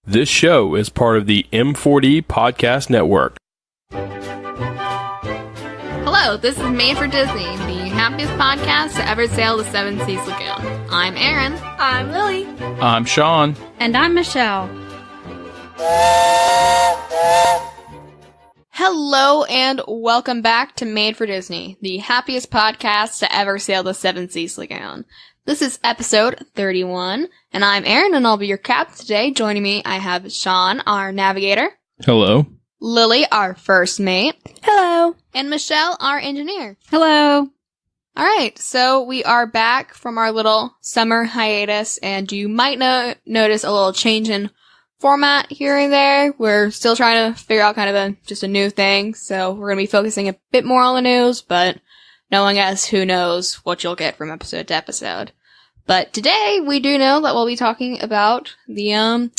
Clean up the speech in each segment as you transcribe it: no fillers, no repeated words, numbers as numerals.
This show is part of the M4D Podcast Network. Hello, this is Made for Disney, the happiest podcast to ever sail the Seven Seas Lagoon. I'm Erin. I'm Lily. I'm Sean. And I'm Michelle. Hello and welcome back to Made for Disney, the happiest podcast to ever sail the Seven Seas Lagoon. This is episode 31, and I'm Erin, and I'll be your captain today. Joining me, I have Sean, our navigator. Hello. Lily, our first mate. Hello. And Michelle, our engineer. Hello. Alright, so we are back from our little summer hiatus, and you might notice a little change in format here and there. We're still trying to figure out kind of just a new thing, so we're going to be focusing a bit more on the news, but knowing us, who knows what you'll get from episode to episode. But today, we do know that we'll be talking about the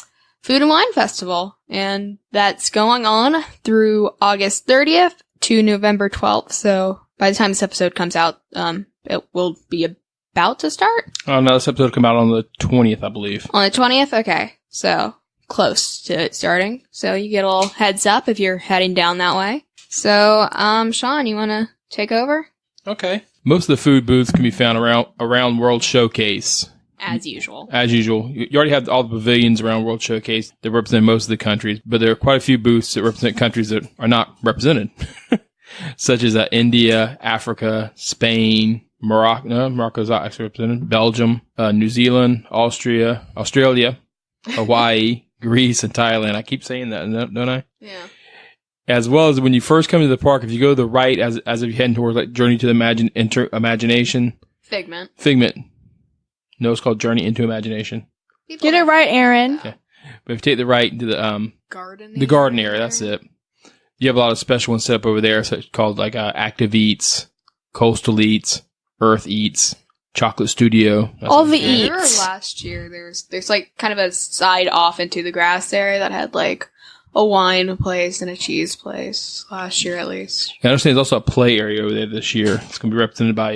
Food and Wine Festival, and that's going on through August 30th to November 12th, so by the time this episode comes out, it will be about to start. Oh, no, this episode will come out on the 20th, I believe. On the 20th? Okay, so close to it starting, so you get a little heads up if you're heading down that way. So, Sean, you want to take over? Okay. Most of the food booths can be found around World Showcase. As usual. As usual. You already have all the pavilions around World Showcase that represent most of the countries, but there are quite a few booths that represent countries that are not represented, such as India, Africa, Spain, Morocco. No, Morocco's not actually represented. Belgium, New Zealand, Australia, Hawaii, Greece, and Thailand. I keep saying that, don't I? Yeah. As well as when you first come to the park, if you go to the right, as if you're heading towards like Journey to the Imagination. Figment. No, it's called Journey into Imagination. Get it right, Erin. Okay. But if you take the right to the garden area, that's it. You have a lot of special ones set up over there, so it's called like Active Eats, Coastal Eats, Earth Eats, Chocolate Studio. All the I remember eats. last year, there's like kind of a side off into the grass area that had like a wine place and a cheese place last year at least. I understand there's also a play area over there this year. It's going to be represented by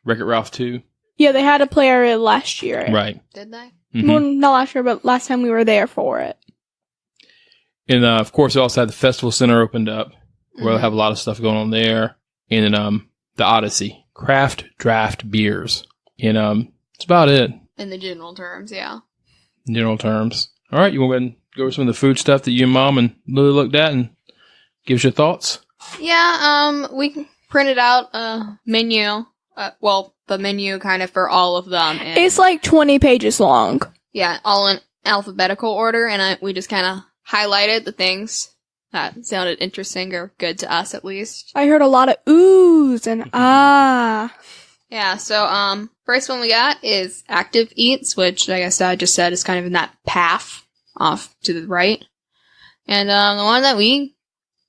Wreck-It Ralph 2. Yeah, they had a play area last year. Right. Did they? Mm-hmm. Well, not last year, but last time we were there for it. And of course, they also had the Festival Center opened up, where they'll have a lot of stuff going on there. And then the Odyssey, craft draft beers. And that's about it. In the general terms, yeah. In general terms. All right, you want to go ahead and go over some of the food stuff that you and Mom and Lily looked at and give us your thoughts? Yeah, we printed out a menu. The menu kind of for all of them. And It's like 20 pages long. yeah, all in alphabetical order, and we just kind of highlighted the things that sounded interesting or good to us at least. I heard a lot of oohs and ah. Yeah, so first one we got is Active Eats, which I guess I just said is kind of in that path off to the right. And the one that we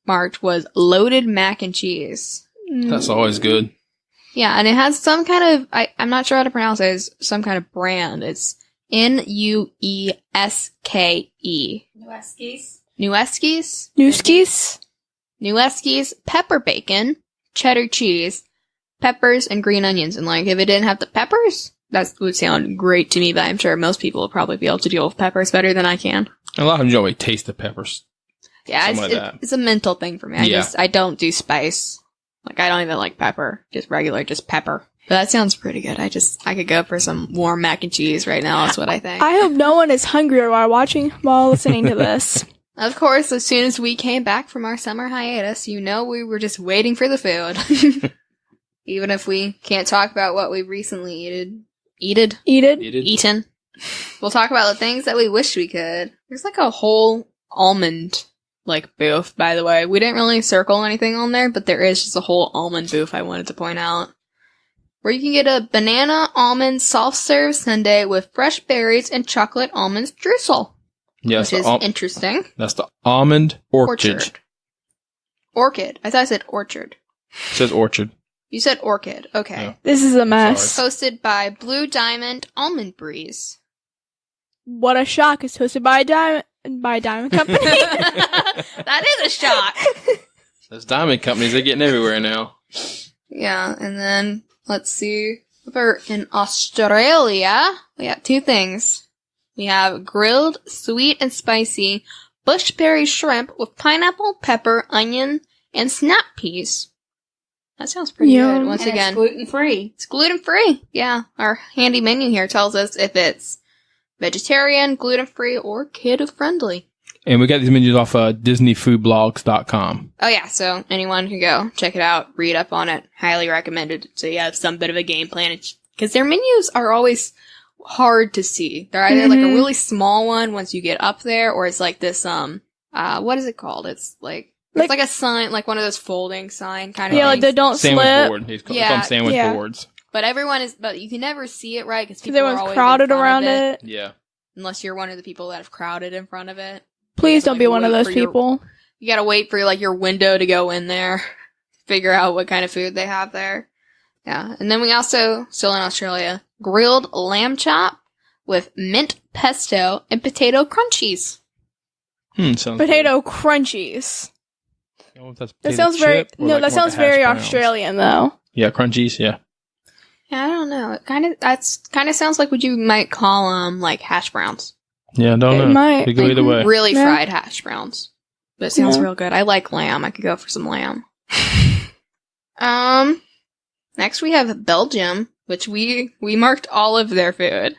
marked was Loaded Mac and Cheese. That's always good. Yeah, and it has some kind of, I'm not sure how to pronounce it, it's some kind of brand. It's Nueske. Nueske's pepper bacon, cheddar cheese, peppers, and green onions. And like, if it didn't have the peppers, that would sound great to me, but I'm sure most people will probably be able to deal with peppers better than I can. A lot of them don't really taste the peppers. Yeah, it's a mental thing for me. I don't do spice. Like, I don't even like pepper. Just pepper. But that sounds pretty good. I could go for some warm mac and cheese right now. That's what I think. I hope no one is hungry while listening to this. Of course, as soon as we came back from our summer hiatus, we were just waiting for the food. Even if we can't talk about what we recently eaten. We'll talk about the things that we wish we could. There's like a whole almond booth, by the way. We didn't really circle anything on there, but there is just a whole almond booth I wanted to point out. Where you can get a banana almond soft serve sundae with fresh berries and chocolate almond streusel. Yes, which is interesting. That's the almond orchid. Orchid. I thought I said orchard. It says orchard. You said orchid. Okay. Yeah. This is a mess. Hosted by Blue Diamond Almond Breeze. What a shock. It's hosted by Diamond Company. That is a shock. Those diamond companies, they're getting everywhere now. Yeah, and then, let's see. Over in Australia, we got two things. we have grilled, sweet and spicy bushberry shrimp with pineapple, pepper, onion, and snap peas. That sounds pretty Yum. good. Once And again, it's gluten-free. it's gluten-free. Yeah, our handy menu here tells us if it's vegetarian, gluten-free, or kid-friendly. And we got these menus off DisneyFoodBlogs.com. Oh yeah, so anyone can go check it out, read up on it. Highly recommended. So you have some bit of a game plan. Because their menus are always hard to see. They're either like a really small one once you get up there, or it's like this, what is it called? It's like a sign, like one of those folding sign kind of Yeah, like things. the don't Sandwich slip. board. It's Yeah. called sandwich Yeah. boards. But but you can never see it right because Because people are everyone's always crowded in front around of it. Yeah. Unless you're one of the people that have crowded in front of it. Please So, don't be like, one of wait those for your- people. You gotta wait for like your window to go in there, figure out what kind of food they have there. Yeah, and then we also, still in Australia, grilled lamb chop with mint pesto and potato crunchies. Sounds Potato crunchies. good. I don't know if that's That potato sounds very chip or no. like That more sounds like a hash very browns. Australian though. Yeah, crunchies. Yeah. Yeah, I don't know. It kind of sounds like what you might call like hash browns, Yeah, I don't It know. might. Could go like either way. really Yeah. fried hash browns. But it sounds Yeah. real good. I like lamb. I could go for some lamb. Next we have Belgium, which we marked all of their food.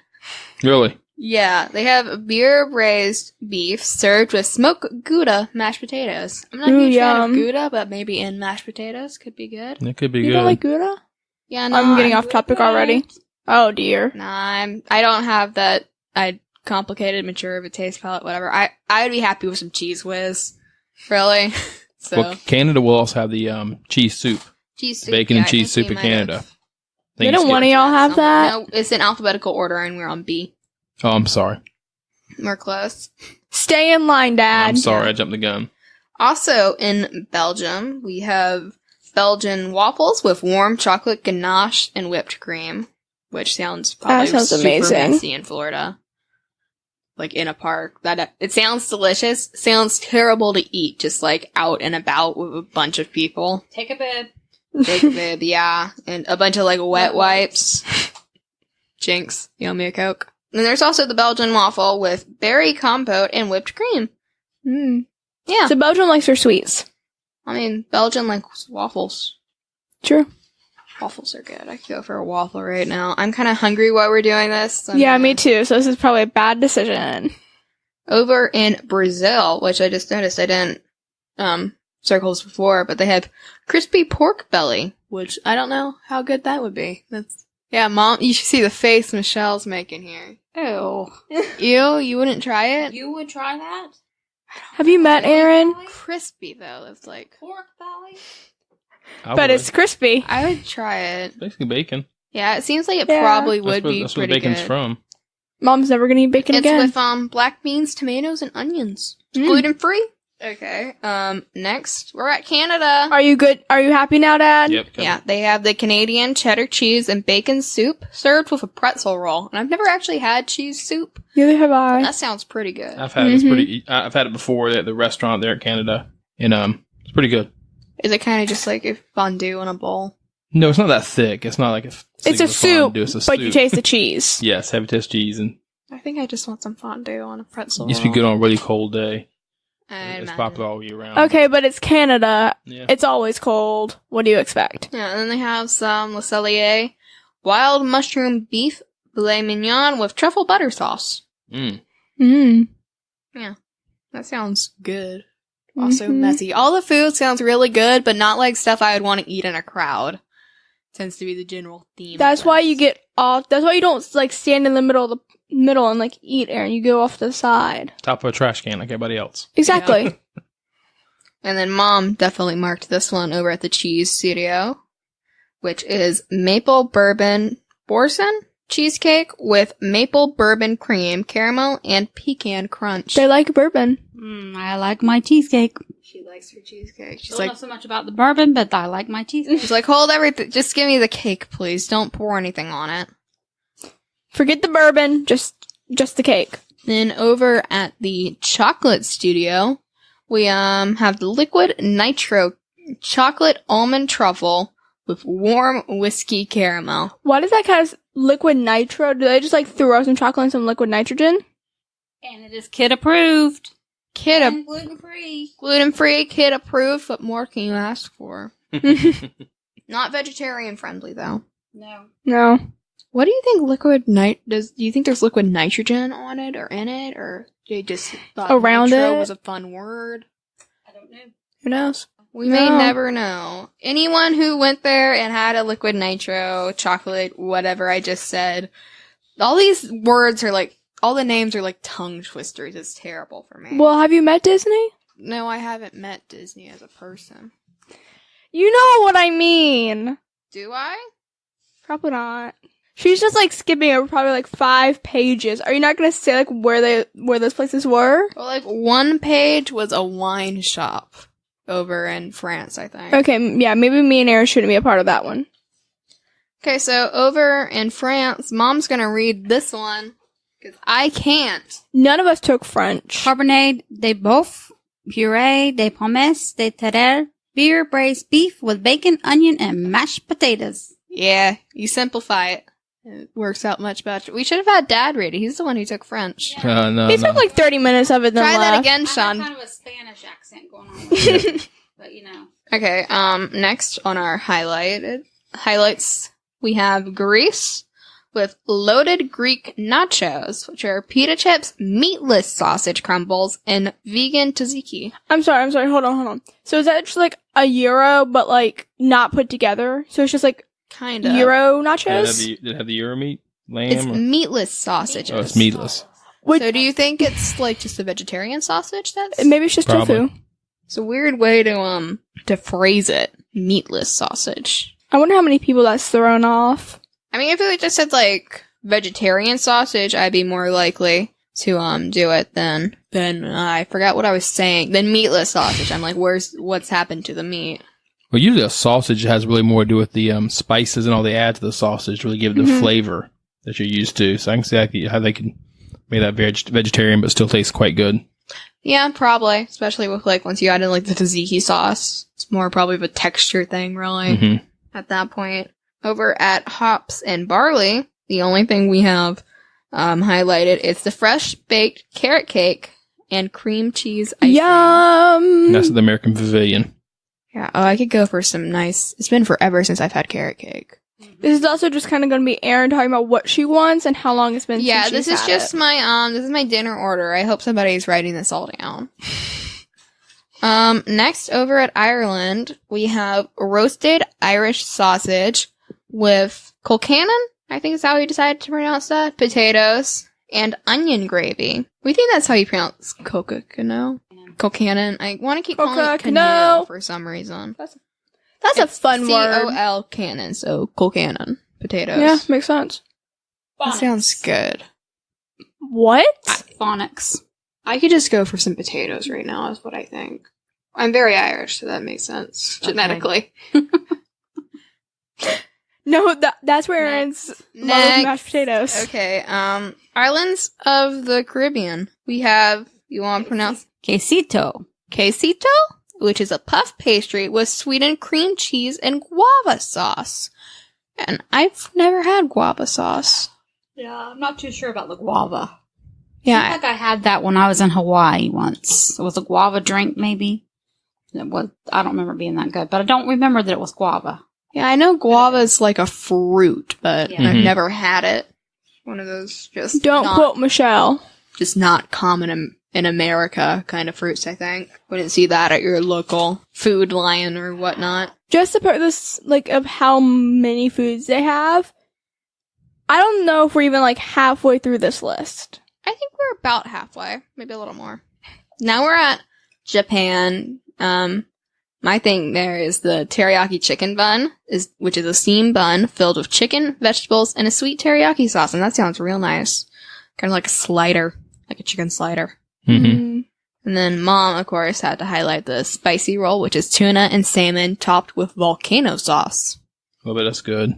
Really? Yeah, they have beer braised beef served with smoked Gouda mashed potatoes. I'm not a Ooh, huge fan yum. of Gouda, but maybe in mashed potatoes could be good. It could be You good. don't like Gouda? Yeah, no, I'm getting off topic already. Oh dear. Nah, I don't have that complicated, mature of a taste palette, whatever. I would be happy with some cheese whiz. Really? So Well, Canada will also have the cheese soup. cheese soup. bacon and I cheese think soup we in might Canada. have- Didn't one of y'all have that? No, it's in alphabetical order and we're on B. Oh, I'm sorry. We're close. Stay in line, Dad. I'm sorry. I jumped the gun. Also in Belgium, we have Belgian waffles with warm chocolate ganache and whipped cream, which sounds probably sounds super amazing. messy in Florida. Like in a park. It sounds delicious. Sounds terrible to eat, just like out and about with a bunch of people. Take a bib. Take a bib, yeah, and a bunch of like wet wipes. Jinx, you owe me a Coke. And there's also the Belgian waffle with berry compote and whipped cream. Mm. Yeah, So Belgium likes their sweets. I mean Belgian likes waffles. True. Waffles are good. I could go for a waffle right now. I'm kind of hungry while we're doing this. So Yeah, me too. So this is probably a bad decision. Over in Brazil, which I just noticed I didn't circle this before, but they have crispy pork belly, which I don't know how good that would be. Yeah, Mom, you should see the face Michelle's making here. Ew. You wouldn't try it? You would try that? Have you met Aaron? Crispy though. It's like Pork belly? But it's crispy. I would try it. basically bacon. Yeah, it seems like it Yeah. probably would be That's where pretty bacon's good. from. Mom's never gonna eat bacon It's again. with black beans, tomatoes, and onions. Mm. Gluten free. Okay. Next we're at Canada. Are you good? Are you happy now, Dad? Yep. Yeah, they have the Canadian cheddar cheese and bacon soup served with a pretzel roll. And I've never actually had cheese soup. Neither have I. That sounds pretty good. I've had it's pretty. I've had it before at the restaurant there at Canada, and it's pretty good. Is it kind of just like a fondue in a bowl? No, it's not that thick. It's not like It's single a soup, fondue, it's a but soup. you taste the cheese. Yes, heavy taste cheese, and I think I just want some fondue on a pretzel it used to be roll. good on a really cold day. I It's imagine. popular all year round. Okay, but it's Canada. Yeah. It's always cold. What do you expect? Yeah, and then they have some Le Cellier wild mushroom beef filet mignon with truffle butter sauce. Mm. Mm. That sounds good. Also Mhm. messy. All the food sounds really good, but not like stuff I would want to eat in a crowd. Tends to be the general theme. of That's why this. you get off. That's why you don't like stand in the middle and like eat, Aaron. You go off to the side. Top of a trash can like everybody else. Exactly. And then Mom definitely marked this one over at the Cheese Studio, which is maple bourbon Borson cheesecake with maple bourbon cream, caramel, and pecan crunch. They like bourbon. I like my cheesecake. She likes her cheesecake. She's Don't like, know so much about the bourbon, but I like my cheesecake. she's like, hold everything. Just give me the cake, please. Don't pour anything on it. Forget the bourbon. Just the cake. Then over at the Chocolate Studio, we have the liquid nitro chocolate almond truffle with warm whiskey caramel. Why does that kind of liquid nitro? Do they just like throw some chocolate and some liquid nitrogen? And it is kid approved. Kid And gluten-free. gluten-free, kid approved. What more can you ask for? Not vegetarian friendly though. No. No. What do you think do you think there's liquid nitrogen on it or in it, or they just thought Around nitro it? was a fun word? I don't know. Who knows? We may No. never know. Anyone who went there and had a liquid nitro, chocolate, whatever I just said, all these words are like, all the names are like tongue twisters. It's terrible for me. Well, have you met Disney? No, I haven't met Disney as a person. You know what I mean. Do I? Probably not. She's just like skipping over probably like 5 pages. Are you not gonna say like where those places were? Well, like one page was a wine shop over in France, I think. Okay, yeah, maybe me and Aaron shouldn't be a part of that one. Okay, so over in France, Mom's gonna read this one, because I can't. None of us took French. Cabernet de Boeuf, puree de pommes de terre, beer braised beef with bacon, onion, and mashed potatoes. Yeah, you simplify it. It works out much better. We should have had Dad read it. He's the one who took French. No, He no. took like 30 minutes of it then Try that left. again, I Sean. have kind of a Spanish accent going on. But, you know. Okay, next on our highlights, we have Greece with loaded Greek nachos, which are pita chips, meatless sausage crumbles, and vegan tzatziki. I'm sorry, hold on. So is that just like a gyro, but like not put together? So it's just like Kind of. gyro Did it have nachos? the, Euro meat? Lamb? It's or? meatless sausages. Oh, it's meatless. Which, So do you think it's like just a vegetarian sausage that's... maybe it's just Probably. tofu. It's a weird way to phrase it. Meatless sausage. I wonder how many people that's thrown off. I mean, if it just said like vegetarian sausage, I'd be more likely to do it than I forgot what I was saying. Than meatless sausage. I'm like, what's happened to the meat? Well, usually a sausage has really more to do with the spices and all they add to the sausage, really give it the flavor that you're used to. So I can see how they can make that vegetarian but still taste quite good. Yeah, probably. Especially with like once you add in like the tzatziki sauce, it's more probably of a texture thing, really. Mm-hmm. At that point, over at Hops and Barley, the only thing we have highlighted is the fresh baked carrot cake and cream cheese icing. Yum! That's the American Pavilion. Yeah, I could go for some nice. It's been forever since I've had carrot cake. This is also just kind of going to be Erin talking about what she wants and how long it's been Yeah, since this she's is had just it. my dinner order. I hope somebody's writing this all down. Next over at Ireland, we have roasted Irish sausage with colcannon. I think is how we decided to pronounce that. Potatoes and onion gravy. We think that's how you pronounce colcannon. Colcannon. I want to keep calling it Colcannon. canoe for some reason. That's a fun word. C-O-L cannon, so colcannon. Potatoes. Yeah, makes sense. That sounds good. What? Phonics. I could just go for some potatoes right now, is what I think. I'm very Irish, so that makes sense genetically. No, that's where Erin's loves mashed potatoes. Okay, islands of the Caribbean. We have, you want to pronounce Quesito. quesito, which is a puff pastry with sweetened cream cheese and guava sauce. And I've never had guava sauce. Yeah, I'm not too sure about the guava. I Yeah, think I had that when I was in Hawaii once. It was a guava drink, maybe. It was. I don't remember it being that good, but I don't remember that it was guava. yeah, I know guava is like a fruit, but Yeah. I've Mhm. never had it. One of those just Don't not, quote Michelle. just not common in America kind of fruits, I think. Wouldn't see that at your local Food Lion or whatnot. Just the purpose, like, of how many foods they have, I don't know if we're even, like, halfway through this list. I think we're about halfway, maybe a little more. Now we're at Japan. My thing there is the teriyaki chicken bun, which is a steamed bun filled with chicken, vegetables, and a sweet teriyaki sauce, and that sounds real nice. Kind of like a slider, like a chicken slider. Mm-hmm. And then Mom, of course, had to highlight the spicy roll, which is tuna and salmon topped with volcano sauce. Well, but that's good.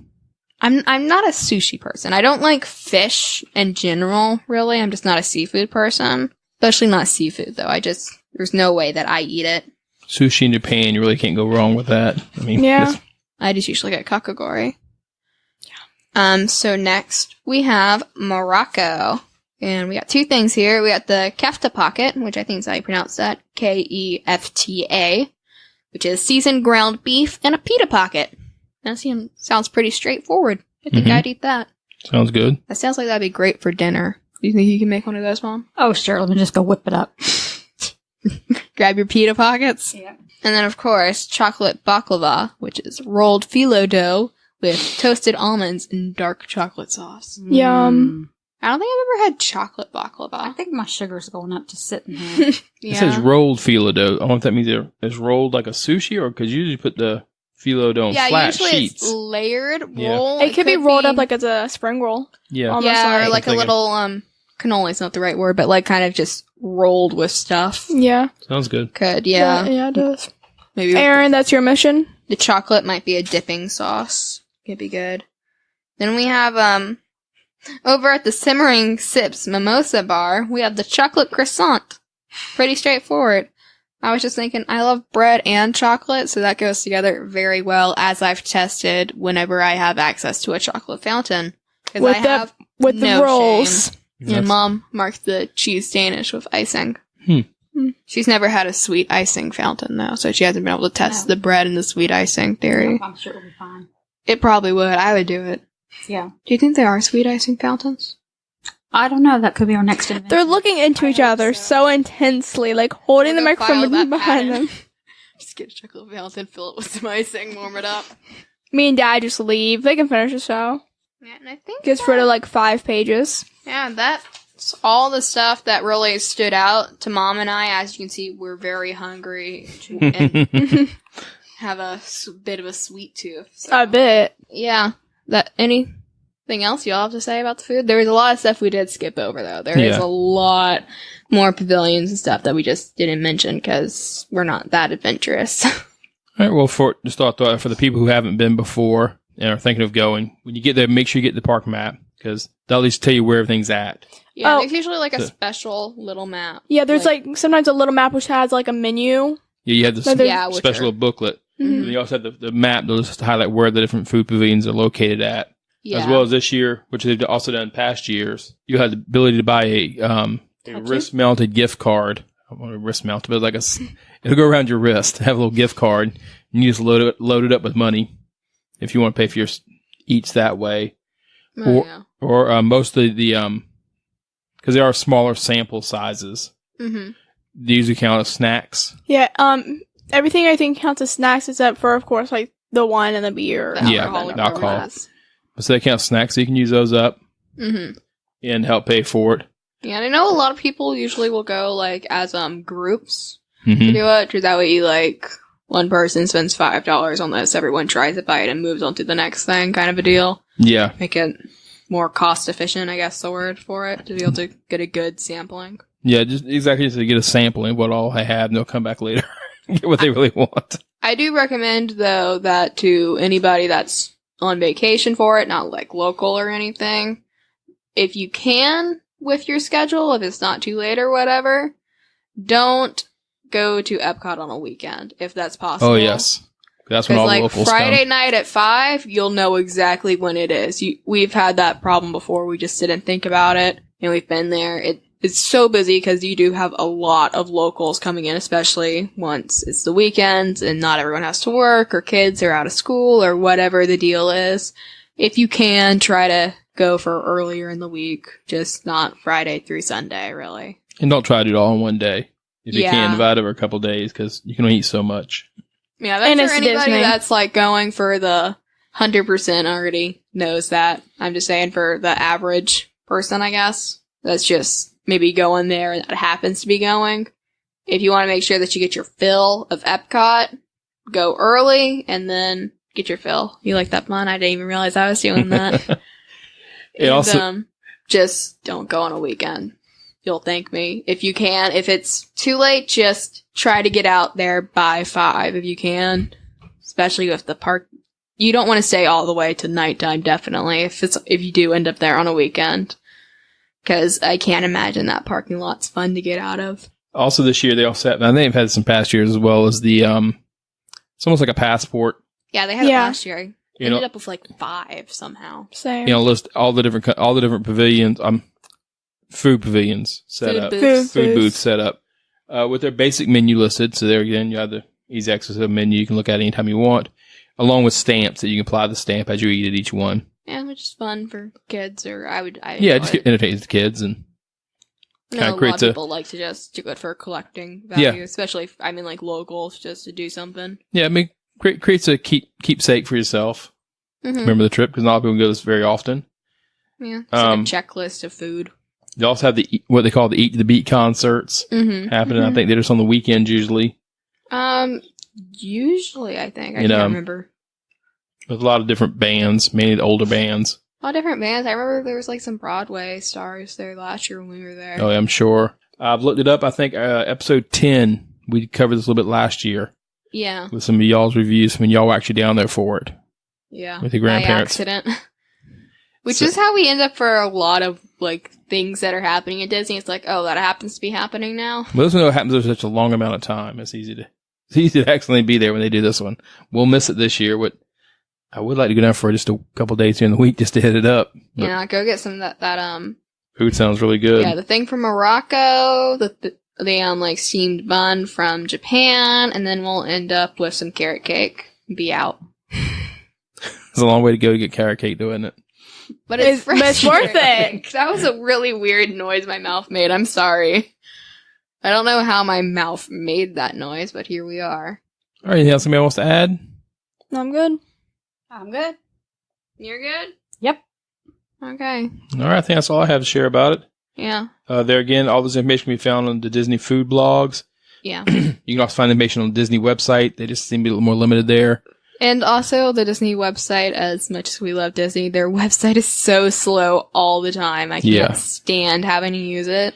I'm not a sushi person. I don't like fish in general, really. I'm just not a seafood person. Especially not seafood, though. There's no way that I eat it. Sushi in Japan, you really can't go wrong with that. I mean, Yeah. that's- I just usually get kakagori. So next, we have Morocco. And we got two things here. We got the kefta pocket, which I think is how you pronounce that. Kefta, which is seasoned ground beef, and a pita pocket. That sounds pretty straightforward. I think I'd eat that. Sounds good. That sounds like that'd be great for dinner. Do you think you can make one of those, Mom? Oh, sure. Let me just go whip it up. Grab your pita pockets. Yeah. And then, of course, chocolate baklava, which is rolled phyllo dough with toasted almonds and dark chocolate sauce. Yum. I don't think I've ever had chocolate I baklava. think my sugar's going up to sitting here. It says rolled phyllo dough. I don't know if that means it's rolled like a sushi, or because you usually put the phyllo dough on flat usually sheets. it's layered Yeah. roll. It could be rolled up like as a spring roll. Yeah. Almost yeah, or like- like a Like a- little cannoli's not the right word, but like kind of just rolled with stuff. Yeah. Sounds good. Could yeah, Yeah, it does. maybe Aaron, that's your mission. the chocolate might be a dipping sauce. Could be good. Then we have over at the Simmering Sips Mimosa Bar, we have the chocolate croissant. Pretty straightforward. I was just thinking, I love bread and chocolate, so that goes together very well, as I've tested whenever I have access to a chocolate fountain. Because I With the- have With no the rolls. shame. And Mom marked the cheese Danish with icing. Hmm. She's never had a sweet icing fountain, though, so she hasn't been able to test No. the bread and the sweet icing theory. I'm sure it'll be fine. It probably would. I would do it. Yeah. Do you think there are sweet icing fountains? I don't know. That could be our next invention. They're looking into each hope other so. so intensely, like holding the We'll go file microphone that behind patent. them. Just get a chocolate fountain, fill it with some icing, warm it up. Me and Dad just leave. They can finish the show. Yeah, and I think Gets rid of like 5 pages. yeah, that's all the stuff that really stood out to Mom and I. As you can see, we're very hungry and have a bit of a sweet tooth. So. A bit. Yeah. That anything else y'all have to say about the food? There was a lot of stuff we did skip over though. There is Yeah. a lot more pavilions and stuff that we just didn't mention because we're not that adventurous. All right. Well, for the people who haven't been before and are thinking of going, when you get there, make sure you get the park map because they'll at least tell you where everything's at. Yeah, Oh. there's usually like a So- special little map. Yeah, there's like sometimes a little map which has like a menu. Yeah, you have No, this there's- yeah, which special are- booklet. Mhm. And you also have the map that'll just highlight where the different food pavilions are located at. yeah. As well as this year, which they've also done past years, you had the ability to buy a wrist-mounted gift card. I don't want a wrist-mounted, but like it'll go around your wrist. Have a little gift card, and you just load it up with money if you want to pay for your eats that way. Oh, yeah. Or most of the because there are smaller sample sizes. Mm-hmm. They usually count as snacks. Yeah, everything I think counts as snacks except for of course like the wine and the beer. Yeah, alcoholic the alcohol. beverages. So they count snacks, so you can use those up Mm-hmm. and help pay for it. Yeah, and I know a lot of people usually will go like as groups Hmm to do it, because that way you like one person spends $5 on this, everyone tries to buy it and moves on to the next thing, kind of a deal. Yeah. Make it more cost efficient, I guess the word for it, to be able to get a good sampling. Yeah, just exactly to get a sample of what all I have, and they'll come back later get what they really want. I do recommend though that to anybody that's on vacation for it, not like local or anything, if you can with your schedule, if it's not too late or whatever, don't go to Epcot on a weekend if that's possible. Oh yes, that's when Because all the like locals Friday come. night at 5, you'll know exactly when it is. We've had that problem before. We just didn't think about it, and we've been there. It's so busy because you do have a lot of locals coming in, especially once it's the weekends and not everyone has to work or kids are out of school or whatever the deal is. If you can, try to go for earlier in the week, just not Friday through Sunday, really. And don't try to do it all in one day. If you Yeah. can, divide it over a couple of days because you can only eat so much. Yeah, that's And for it's anybody Disney. that's like going for the 100% already knows that. I'm just saying for the average person, I guess, that's just maybe going there and that happens to be going. If you want to make sure that you get your fill of Epcot, go early and then get your fill. You like that pun? I didn't even realize I was doing that. It And, also- just don't go on a weekend. You'll thank me. If you can, if it's too late, just try to get out there by 5 if you can. Especially with the park. You don't want to stay all the way to nighttime, definitely, if you do end up there on a weekend. Because I can't imagine that parking lot's fun to get out of. Also, this year they also have, and they've had some past years as well as the it's almost like a passport. Yeah, they had it Yeah. last year. I You ended know, up with like 5 somehow. Same. list all the different pavilions. food pavilions set Food up. booths. Food booths set up with their basic menu listed. So there again, you have the easy access to the menu. You can look at it anytime you want, along with stamps that you can apply the stamp as you eat at each one. Yeah, which is fun for kids, or I Yeah, enjoy just it. entertains the kids and I know kinda a lot creates of a- people like to just do it for collecting value, Yeah. especially if, like locals, just to do something. yeah, I mean, creates a keepsake for yourself. Mm-hmm. Remember the trip because not a lot of people go this very often. Yeah, it's like Um, a checklist of food. They also have what they call the Eat to the Beat concerts Mm-hmm. happening. I think they're just on the weekends usually. Usually I think I You can't know, remember. With a lot of different bands, mainly the older bands. A lot of different bands. I remember there was like some Broadway stars there last year when we were there. Oh, yeah, I'm sure. I've looked it up. I think episode 10, we covered this a little bit last year Yeah, with some of y'all's reviews when y'all were actually down there for it. yeah. With your grandparents. By accident. Which So- is how we end up for a lot of like things that are happening at Disney. It's like, oh, that happens to be happening now. But this one happens over such a long amount of time. It's easy to accidentally be there when they do this one. We'll miss it this year. But I would like to go down for just a couple days here in the week just to hit it up. But Yeah, go get some of that food sounds really good. yeah, the thing from Morocco, the like steamed bun from Japan, and then we'll end up with some carrot cake. Be out. It's a long way to go to get carrot cake, though, isn't it? But it's But it's worth it. That was a really weird noise my mouth made. I'm sorry. I don't know how my mouth made that noise, but here we are. All right, anything else somebody wants to add? I'm good. I'm good. You're good? Yep. Okay. All right, I think that's all I have to share about it. Yeah. There again, all this information can be found on the Disney food blogs. Yeah. You can also find information on the Disney website. They just seem to be a little more limited there. And also the Disney website, as much as we love Disney, their website is so slow all the time. I can't Yeah. stand having to use it.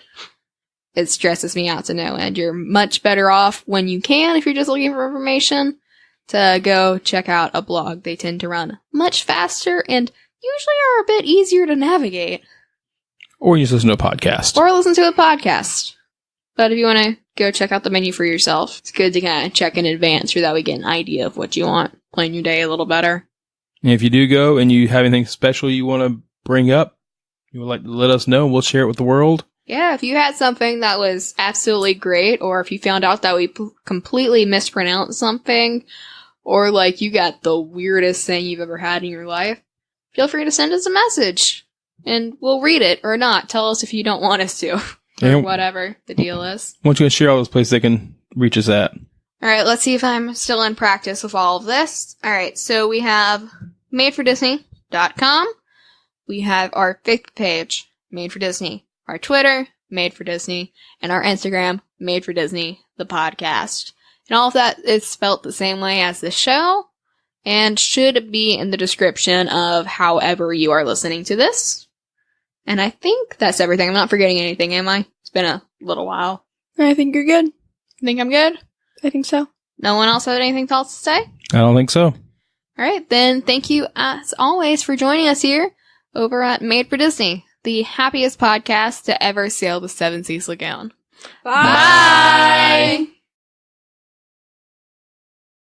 It stresses me out to no end. You're much better off when you can, if you're just looking for information, to go check out a blog. They tend to run much faster and usually are a bit easier to navigate. Or you just listen to a podcast. Or listen to a podcast. But if you want to go check out the menu for yourself, it's good to kind of check in advance so that we get an idea of what you want. Plan your day a little better. And if you do go and you have anything special you want to bring up, you would like to let us know, and we'll share it with the world. Yeah, if you had something that was absolutely great, or if you found out that we completely mispronounced something, or like you got the weirdest thing you've ever had in your life, feel free to send us a message. And we'll read it or not. Tell us if you don't want us to. Or And whatever the deal is. once you share all those places they can reach us at. Alright, let's see if I'm still in practice with all of this. Alright, so we have madefordisney.com. We have our Facebook page, Made for Disney. Our Twitter, Made for Disney. And our Instagram, Made for Disney, the podcast. And all of that is spelt the same way as the show. And should be in the description of however you are listening to this. And I think that's everything. I'm not forgetting anything, am I? It's been a little while. I think you're good. Think I'm good? I think so. No one else had anything else to say? I don't think so. All right, then thank you as always for joining us here over at Made for Disney, the happiest podcast to ever sail the Seven Seas Lagoon. Bye.